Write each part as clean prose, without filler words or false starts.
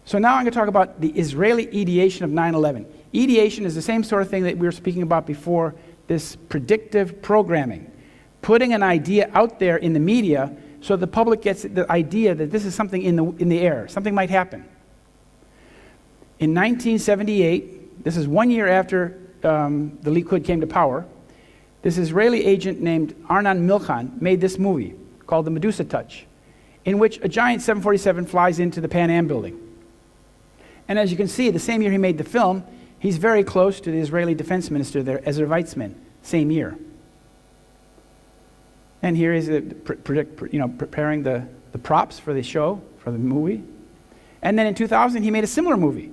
So now I'm going to talk about the Israeli ideation of 9/11. Ideation is the same sort of thing that we were speaking about before, this predictive programming. Putting an idea out there in the media so the public gets the idea that this is something in the air, something might happen. In 1978, this is 1 year after the Likud came to power, this Israeli agent named Arnon Milchan made this movie called The Medusa Touch, in which a giant 747 flies into the Pan Am building. And as you can see, the same year he made the film, he's very close to the Israeli defense minister there, Ezer Weizman, same year. And here is preparing the props for the show, for the movie. And then in 2000, he made a similar movie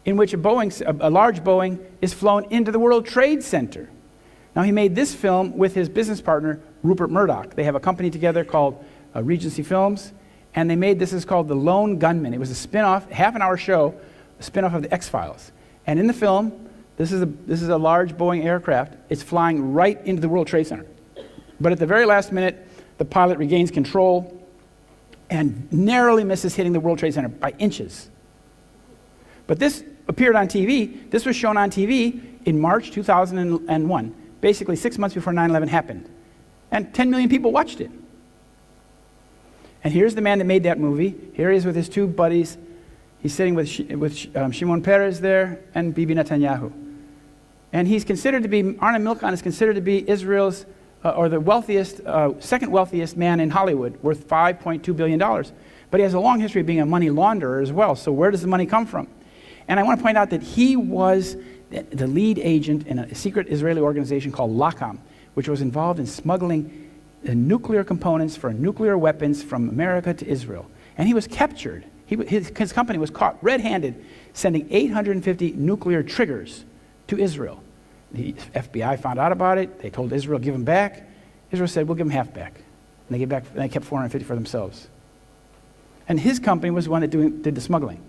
in which a large Boeing is flown into the World Trade Center. Now, he made this film with his business partner, Rupert Murdoch. They have a company together called Regency Films, and they made this is called The Lone Gunman. It was a spin-off, half-an-hour show, a spin-off of the X-Files. And in the film, this is a large Boeing aircraft. It's flying right into the World Trade Center. But at the very last minute, the pilot regains control and narrowly misses hitting the World Trade Center by inches. But this appeared on TV. This was shown on TV in March 2001, basically 6 months before 9/11 happened. And 10 million people watched it. And here's the man that made that movie. Here he is with his two buddies. He's sitting with Shimon Peres there and Bibi Netanyahu. And he's considered to be, Arnon Milchan is considered to be Israel's, or the wealthiest, second wealthiest man in Hollywood, worth $5.2 billion. But he has a long history of being a money launderer as well. So where does the money come from? And I want to point out that he was the lead agent in a secret Israeli organization called LACAM, which was involved in smuggling nuclear components for nuclear weapons from America to Israel. And he was captured. His company was caught red-handed sending 850 nuclear triggers to Israel. The FBI found out about it. They told Israel, give them back. Israel said, we'll give them half back. And they kept 450 for themselves. And his company was the one that did the smuggling.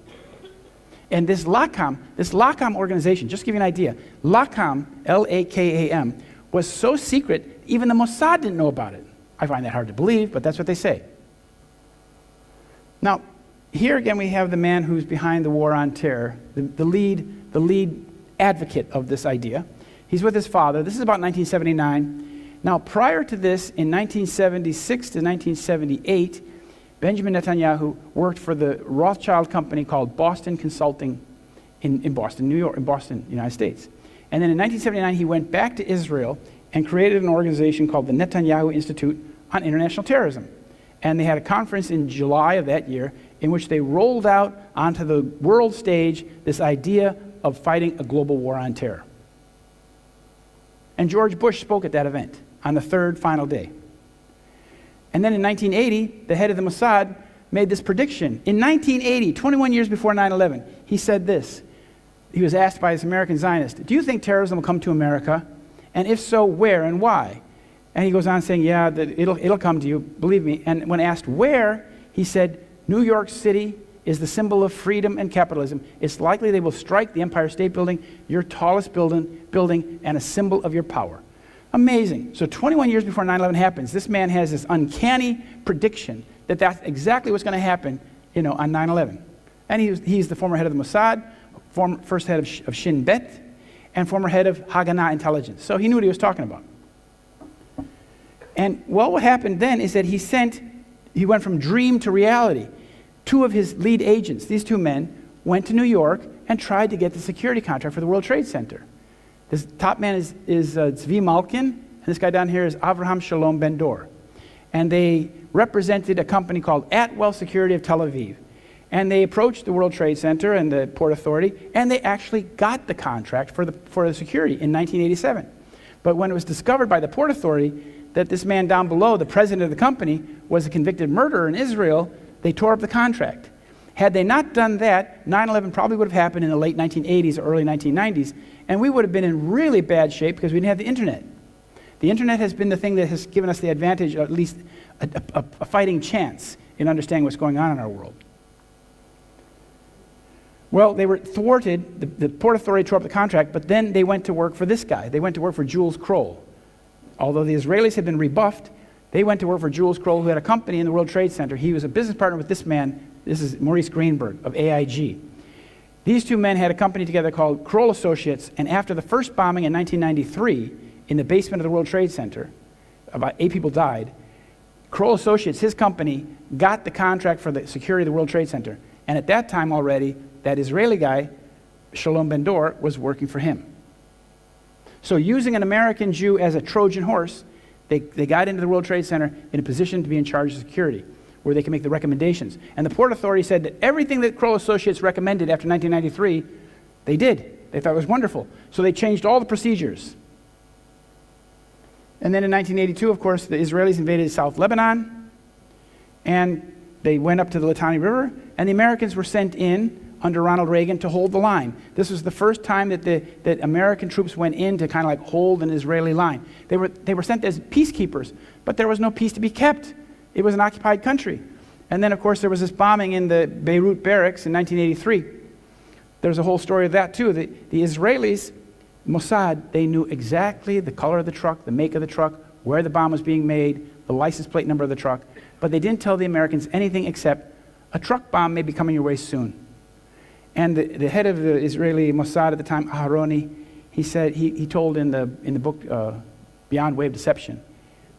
And this LACAM organization, just to give you an idea, LACAM, L-A-K-A-M, was so secret, even the Mossad didn't know about it. I find that hard to believe, but that's what they say. Now, here again we have the man who's behind the war on terror, the lead advocate of this idea. He's with his father. This is about 1979. Now, prior to this, in 1976 to 1978, Benjamin Netanyahu worked for the Rothschild company called Boston Consulting in Boston, New York, in Boston, United States. And then in 1979, he went back to Israel and created an organization called the Netanyahu Institute on International Terrorism. And they had a conference in July of that year in which they rolled out onto the world stage this idea of fighting a global war on terror. And George Bush spoke at that event on the third final day. And then in 1980, the head of the Mossad made this prediction. In 1980, 21 years before 9/11, he said this. He was asked by this American Zionist, do you think terrorism will come to America? And if so, where and why? And he goes on saying, yeah, it'll come to you, believe me. And when asked where, he said, New York City is the symbol of freedom and capitalism. It's likely they will strike the Empire State Building, your tallest building, and a symbol of your power. Amazing. So 21 years before 9/11 happens, this man has this uncanny prediction that that's exactly what's going to happen, on 9/11. And he's the former head of the Mossad, first head of Shin Bet, and former head of Haganah Intelligence. So he knew what he was talking about. And what happened then is that he went from dream to reality. Two of his lead agents, these two men, went to New York and tried to get the security contract for the World Trade Center. This top man is Zvi Malkin, and this guy down here is Avraham Shalom Ben-Dor. And they represented a company called Atwell Security of Tel Aviv. And they approached the World Trade Center and the Port Authority, and they actually got the contract for the security in 1987. But when it was discovered by the Port Authority that this man down below, the president of the company, was a convicted murderer in Israel, they tore up the contract. Had they not done that, 9/11 probably would have happened in the late 1980s or early 1990s, and we would have been in really bad shape because we didn't have the internet. The internet has been the thing that has given us the advantage, or at least a fighting chance in understanding what's going on in our world. Well, they were thwarted. The Port Authority tore up the contract, but then they went to work for this guy. They went to work for Jules Kroll. Although the Israelis had been rebuffed, they went to work for Jules Kroll, who had a company in the World Trade Center. He was a business partner with this man, This is Maurice Greenberg of AIG. These two men had a company together called Kroll Associates, and after the first bombing in 1993 in the basement of the World Trade Center, about 8 people died. Kroll Associates, his company, got the contract for the security of the World Trade Center. And at that time already, that Israeli guy, Shalom Ben-Dor, was working for him. So using an American Jew as a Trojan horse, they got into the World Trade Center in a position to be in charge of security, where they could make the recommendations. And the Port Authority said that everything that Kroll Associates recommended after 1993, they did. They thought it was wonderful. So they changed all the procedures. And then in 1982, of course, the Israelis invaded South Lebanon, and they went up to the Litani River, and the Americans were sent in under Ronald Reagan to hold the line. This was the first time that American troops went in to kind of like hold an Israeli line. They were sent as peacekeepers, but there was no peace to be kept. It was an occupied country. And then, of course, there was this bombing in the Beirut barracks in 1983. There's a whole story of that, too. The Israelis, Mossad, they knew exactly the color of the truck, the make of the truck, where the bomb was being made, the license plate number of the truck, but they didn't tell the Americans anything except a truck bomb may be coming your way soon. And the head of the Israeli Mossad at the time, Aharoni, he said, he told in the book Beyond Way of Deception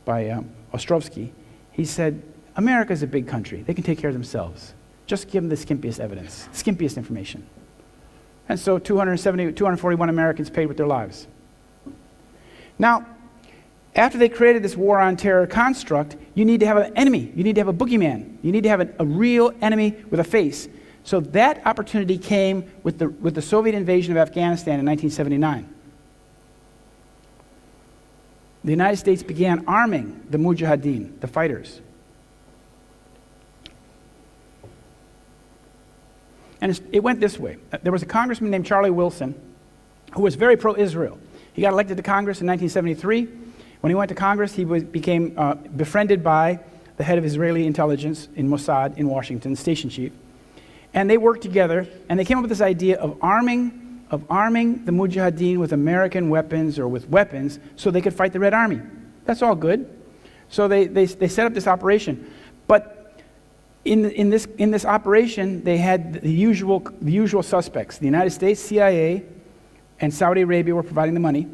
by Ostrovsky, he said, America's a big country. They can take care of themselves. Just give them the skimpiest evidence, skimpiest information. And so 241 Americans paid with their lives. Now, after they created this war on terror construct, you need to have an enemy. You need to have a boogeyman. You need to have a real enemy with a face. So that opportunity came with the Soviet invasion of Afghanistan in 1979. The United States began arming the Mujahideen, the fighters. And it went this way. There was a congressman named Charlie Wilson who was very pro-Israel. He got elected to Congress in 1973. When he went to Congress, he became befriended by the head of Israeli intelligence in Mossad in Washington, station chief. And they worked together, and they came up with this idea of arming the Mujahideen with American weapons or with weapons so they could fight the Red Army. That's all good. So they set up this operation. But in this operation, they had the usual suspects. The United States, CIA, and Saudi Arabia were providing the money.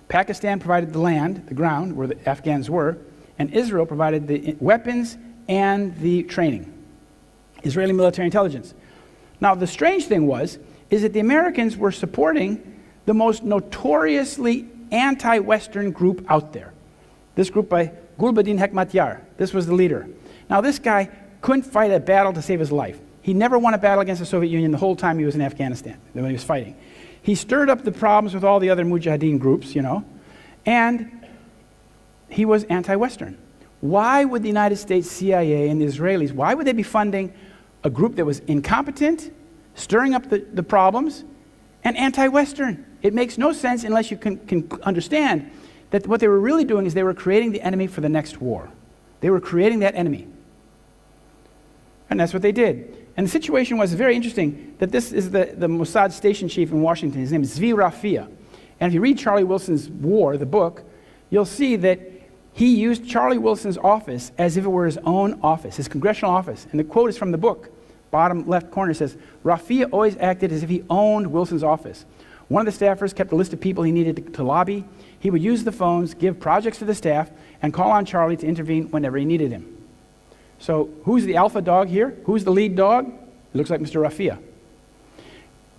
Pakistan provided the land, the ground, where the Afghans were. And Israel provided the weapons and the training. Israeli military intelligence. Now, the strange thing is that the Americans were supporting the most notoriously anti-Western group out there. This group by Gulbuddin Hekmatyar. This was the leader. Now, this guy couldn't fight a battle to save his life. He never won a battle against the Soviet Union the whole time he was in Afghanistan, when he was fighting. He stirred up the problems with all the other Mujahideen groups, and he was anti-Western. Why would the United States CIA and the Israelis, why would they be funding a group that was incompetent, stirring up the problems, and anti-Western? It makes no sense unless you can understand that what they were really doing is they were creating the enemy for the next war. They were creating that enemy. And that's what they did. And the situation was very interesting, that this is the Mossad station chief in Washington. His name is Zvi Rafia. And if you read Charlie Wilson's War, the book, you'll see that he used Charlie Wilson's office as if it were his own office, his congressional office. And the quote is from the book. Bottom left corner says, Rafia always acted as if he owned Wilson's office. One of the staffers kept a list of people he needed to lobby. He would use the phones, give projects to the staff, and call on Charlie to intervene whenever he needed him. So who's the alpha dog here? Who's the lead dog? It looks like Mr. Rafia.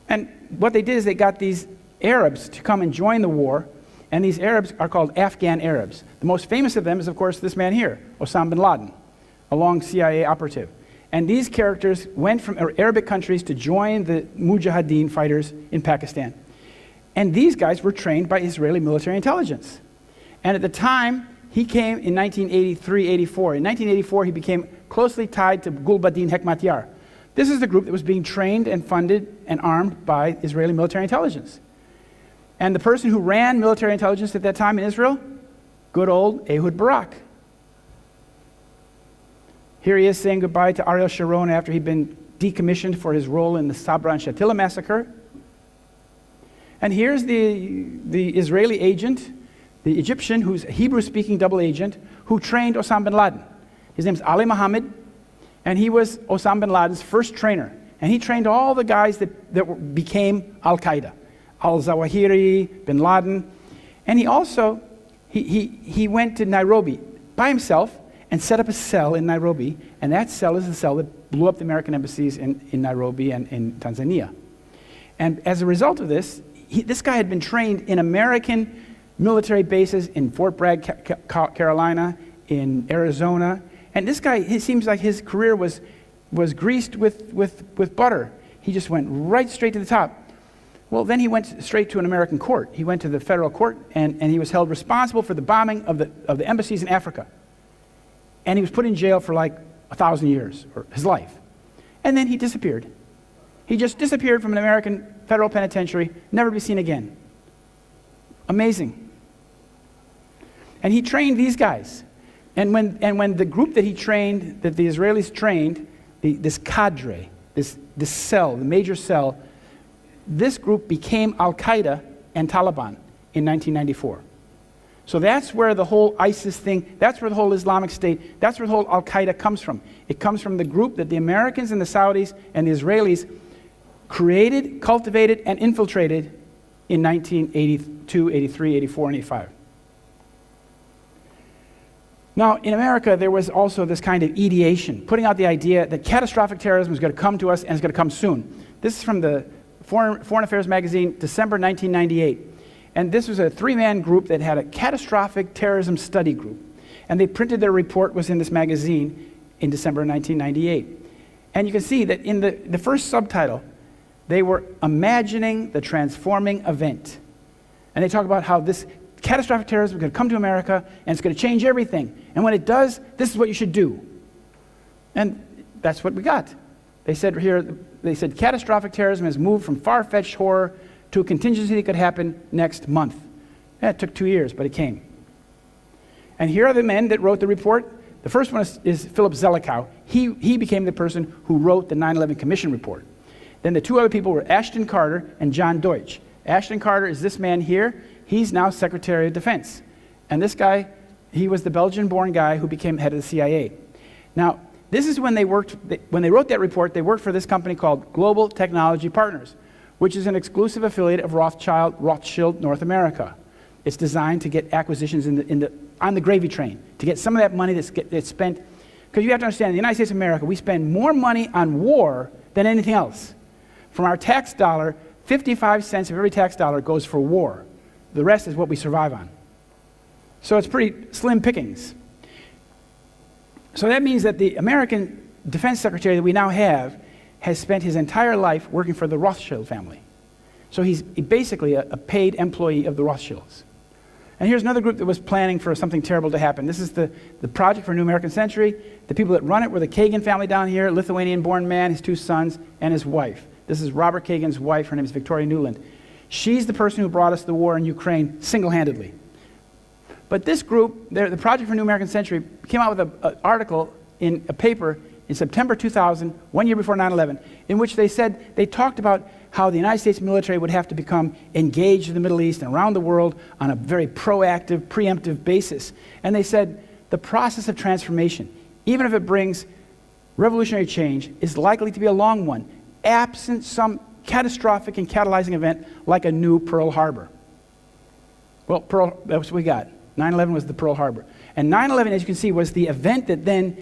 And what they did is they got these Arabs to come and join the war, and these Arabs are called Afghan Arabs. The most famous of them is, of course, this man here, Osama bin Laden, a long CIA operative. And these characters went from Arabic countries to join the Mujahideen fighters in Pakistan. And these guys were trained by Israeli military intelligence. And at the time, he came in 1983-84. In 1984, he became closely tied to Gulbuddin Hekmatyar. This is the group that was being trained and funded and armed by Israeli military intelligence. And the person who ran military intelligence at that time in Israel, good old Ehud Barak. Here he is saying goodbye to Ariel Sharon after he'd been decommissioned for his role in the Sabra and Shatila massacre. And here's the Israeli agent, the Egyptian, who's a Hebrew-speaking double agent, who trained Osama bin Laden. His name's Ali Mohammed, And he was Osama bin Laden's first trainer. And he trained all the guys that became Al-Qaeda. Al-Zawahiri, bin Laden. And he also, he went to Nairobi by himself and set up a cell in Nairobi. And that cell is the cell that blew up the American embassies in Nairobi and in Tanzania. And as a result of this, this guy had been trained in American military bases in Fort Bragg, Carolina, in Arizona. And this guy, it seems like his career was greased with butter. He just went right straight to the top. Well, then he went straight to an American court. He went to the federal court, and he was held responsible for the bombing of the embassies in Africa. And he was put in jail for like 1,000 years, or his life. And then he disappeared. He just disappeared from an American federal penitentiary, never to be seen again. Amazing. And he trained these guys. And when the group that he trained, that the Israelis trained, this cadre, this cell, the major cell, this group became Al-Qaeda and Taliban in 1994. So that's where the whole ISIS thing, that's where the whole Islamic State, that's where the whole Al-Qaeda comes from. It comes from the group that the Americans and the Saudis and the Israelis created, cultivated, and infiltrated in 1982, 83, 84, and 85. Now, in America, there was also this kind of ideation, putting out the idea that catastrophic terrorism is going to come to us and it's going to come soon. This is from the Foreign Affairs magazine, December 1998. And this was a three-man group that had a catastrophic terrorism study group. And they printed their report, was in this magazine in December 1998. And you can see that in the first subtitle, they were imagining the transforming event. And they talk about how this catastrophic terrorism is going to come to America and it's going to change everything. And when it does, this is what you should do. And that's what we got. They said catastrophic terrorism has moved from far-fetched horror to a contingency that could happen next month. And it took 2 years, but it came. And here are the men that wrote the report. The first one is Philip Zelikow. He became the person who wrote the 9/11 Commission report. Then the two other people were Ashton Carter and John Deutsch. Ashton Carter is this man here. He's now Secretary of Defense. And this guy, he was the Belgian-born guy who became head of the CIA. Now, this is when they wrote that report, they worked for this company called Global Technology Partners, which is an exclusive affiliate of Rothschild North America. It's designed to get acquisitions on the gravy train, to get some of that money that's spent. Because you have to understand, in the United States of America, we spend more money on war than anything else. From our tax dollar, 55 cents of every tax dollar goes for war. The rest is what we survive on. So it's pretty slim pickings. So that means that the American Defense Secretary that we now have has spent his entire life working for the Rothschild family. So he's basically a paid employee of the Rothschilds. And here's another group that was planning for something terrible to happen. This is the Project for a New American Century. The people that run it were the Kagan family down here, Lithuanian-born man, his two sons, and his wife. This is Robert Kagan's wife. Her name is Victoria Nuland. She's the person who brought us the war in Ukraine single-handedly. But this group, the Project for a New American Century, came out with an article in a paper in September 2000, 1 year before 9/11, in which they talked about how the United States military would have to become engaged in the Middle East and around the world on a very proactive, preemptive basis. And they said the process of transformation, even if it brings revolutionary change, is likely to be a long one, absent some catastrophic and catalyzing event like a new Pearl Harbor. Well, that's what we got. 9/11 was the Pearl Harbor. And 9/11, as you can see, was the event that then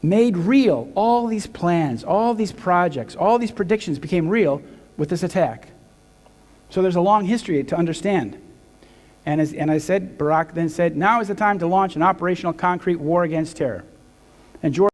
made real all these plans, all these projects, all these predictions became real with this attack. So there's a long history to understand. And I said, Barack then said, now is the time to launch an operational concrete war against terror. And George